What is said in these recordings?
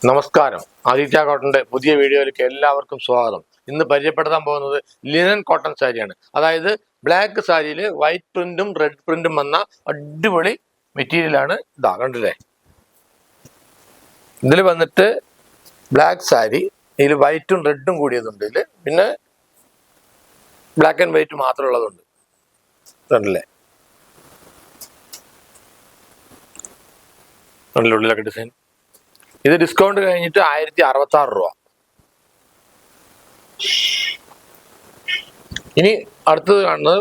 നമസ്കാരം. ആദിത്യ കോട്ടന്റെ പുതിയ വീഡിയോയിലേക്ക് എല്ലാവർക്കും സ്വാഗതം. ഇന്ന് പരിചയപ്പെടുത്താൻ പോകുന്നത് ലിനൻ കോട്ടൺ സാരിയാണ്. അതായത് ബ്ലാക്ക് സാരിയിൽ വൈറ്റ് പ്രിന്റും റെഡ് പ്രിന്റും വന്ന അടിപൊളി മെറ്റീരിയലാണ്. ഇതാ കണ്ടില്ലേ, ഇതിൽ വന്നിട്ട് ബ്ലാക്ക് സാരി, ഇതിൽ വൈറ്റും റെഡും കൂടിയതുണ്ട്, ഇതിൽ പിന്നെ ബ്ലാക്ക് ആൻഡ് വൈറ്റ് മാത്രമുള്ളതുണ്ട്. കണ്ടില്ലേ, നല്ല ഉള്ളിലൊക്കെ ഡിസൈൻ. ഇത് ഡിസ്കൗണ്ട് കഴിഞ്ഞിട്ട് 1066 രൂപ. ഇനി അടുത്തത് കാണുന്നത്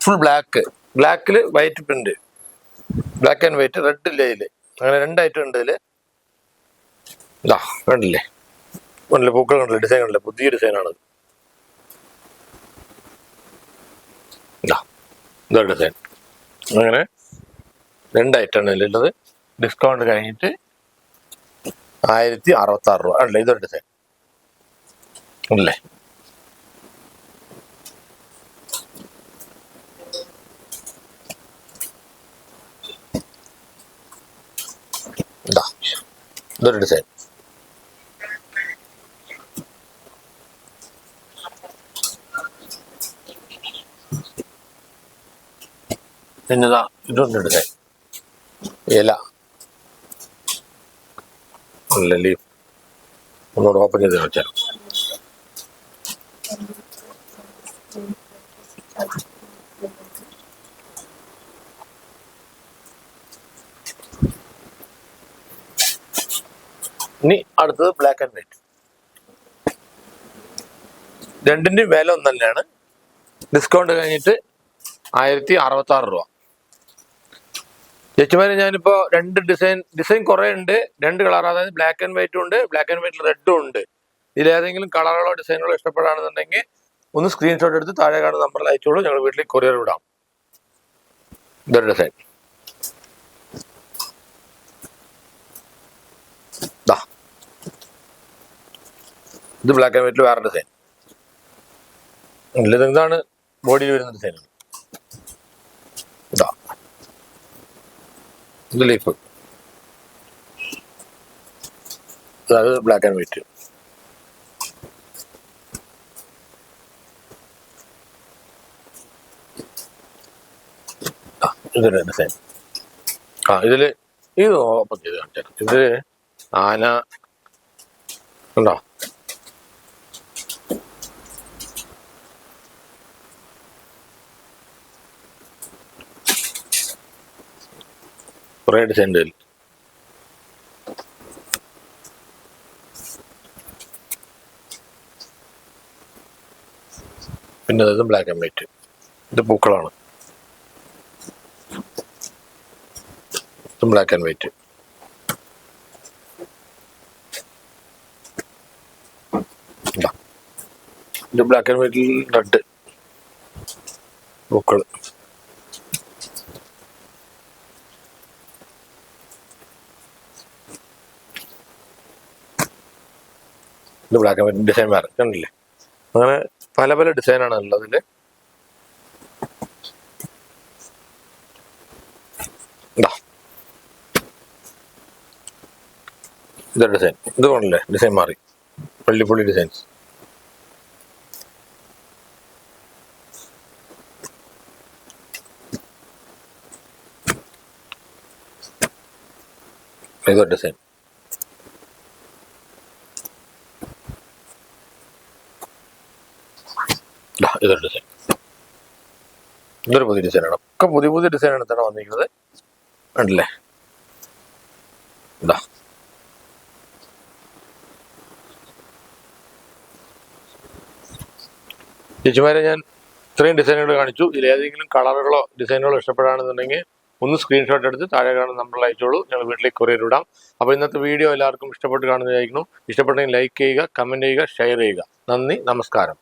ഫുൾ ബ്ലാക്കിൽ white print, black and white, red ഇല്ലേ ഇതില്, അങ്ങനെ 2 ഐറ്റം ഉണ്ട് ഇതില്. ഇതാ കണ്ടില്ലേ, നല്ല പൂക്കൾ കണ്ടില്ലേ, ഡിസൈൻ കണ്ടില്ലേ, പുതിയ ഡിസൈനാണ്. ഇതാ ഡിസൈൻ, അങ്ങനെ 2 ഐറ്റം ആണ് ഇതിലുള്ളത്. ഡിസ്കൗണ്ട് കഴിഞ്ഞിട്ട് 1066 രൂപ. അല്ലേ, ഇതൊരു ഡിസൈൻ അല്ലേ. ഇതൊരു ഡിസൈൻ. പിന്നെതാ ഇതൊരു ഡിസൈൻ, ഇല അല്ല ലീഫ്. ഒന്നുകൂടെ ഓപ്പൺ ചെയ്ത് വെച്ചാൽ ഇനി അടുത്തത് ബ്ലാക്ക് ആൻഡ് വൈറ്റ്. രണ്ടിന്റെയും വില ഒന്ന് തന്നെയാണ്. ഡിസ്കൗണ്ട് കഴിഞ്ഞിട്ട് 1066 രൂപ. ചേച്ചിമാരെ, ഞാനിപ്പോ 2 ഡിസൈൻ കുറെ ഉണ്ട്, 2 കളർ, അതായത് ബ്ലാക്ക് ആൻഡ് വൈറ്റും ഉണ്ട്, ബ്ലാക്ക് ആൻഡ് വൈറ്റിൽ റെഡും ഉണ്ട്. ഇതിലേതെങ്കിലും കളറുകളോ ഡിസൈനുകളോ ഇഷ്ടപ്പെടുകയാണെന്നുണ്ടെങ്കിൽ ഒന്ന് സ്ക്രീൻഷോട്ട് എടുത്ത് താഴെ കാണുന്ന നമ്പറിൽ അയച്ചോളൂ, ഞങ്ങൾ വീട്ടിലേക്ക് കൊറിയർ വിടാം. ഇതൊരു ഡിസൈൻ. ഇത് ബ്ലാക്ക് ആൻഡ് വൈറ്റിൽ വേറെ ഡിസൈൻ. ഇതാണ് ബോഡിയിൽ വരുന്ന ഡിസൈൻ. ഇതാ ഇത് ലീഫ്, അതായത് ബ്ലാക്ക് ആൻഡ് വൈറ്റ്. ഇതൊരു ഡിസൈൻ. ഇതില് ഇത് ഓപ്പൺ ചെയ്ത് കാണിച്ചാൽ ഇതില് ആന ഉണ്ടോ, കുറെ ഡിസൈൻ ഉണ്ട്. പിന്നെ ഇത് ബ്ലാക്ക് ആൻഡ് വൈറ്റ്, ഇത് പൂക്കളാണ്. Black and white. ഇത് ബ്ലാക്ക് ആൻഡ് വൈറ്റിൽ റെഡ് പൂക്കൾ. ഇത് ബ്ലാക്ക് ആൻഡ് വൈറ്റ് ഡിസൈൻ വേറെ കണ്ടില്ലേ. അങ്ങനെ പല പല ഡിസൈനാണ് ഉള്ളതില്. ഇതൊരു ഡിസൈൻ. ഇത് കൊണ്ടല്ലേ ഡിസൈൻ മാറി, പള്ളിപ്പുള്ളി ഡിസൈൻസ്. ഇതൊരു ഡിസൈൻ. ഇതൊരു ഡിസൈൻ. ഇതൊരു പുതിയ ഡിസൈനാണ്. ഒക്കെ പുതിയ പുതിയ ഡിസൈനാണ് തന്നെ വന്നിരിക്കുന്നത്. ഉണ്ടല്ലേ, ഇതാ ചേച്ചിമാരെ, ഞാൻ ഇത്രയും ഡിസൈനുകൾ കാണിച്ചു. ഇതിലേതെങ്കിലും കളറുകളോ ഡിസൈനുകളോ ഇഷ്ടപ്പെടുകയാണെന്നുണ്ടെങ്കിൽ ഒന്ന് സ്ക്രീൻഷോട്ട് എടുത്ത് താഴെ കാണുന്ന നമ്പറിൽ അയച്ചോളൂ, ഞങ്ങൾ വീട്ടിലേക്ക് കൊറിയർ വിടാം. അപ്പോൾ ഇന്നത്തെ വീഡിയോ എല്ലാവർക്കും ഇഷ്ടപ്പെട്ട് കാണുന്നതായിരിക്കണം. ഇഷ്ടപ്പെട്ടെങ്കിൽ ലൈക്ക് ചെയ്യുക, കമൻറ്റ് ചെയ്യുക, ഷെയർ ചെയ്യുക. നന്ദി, നമസ്കാരം.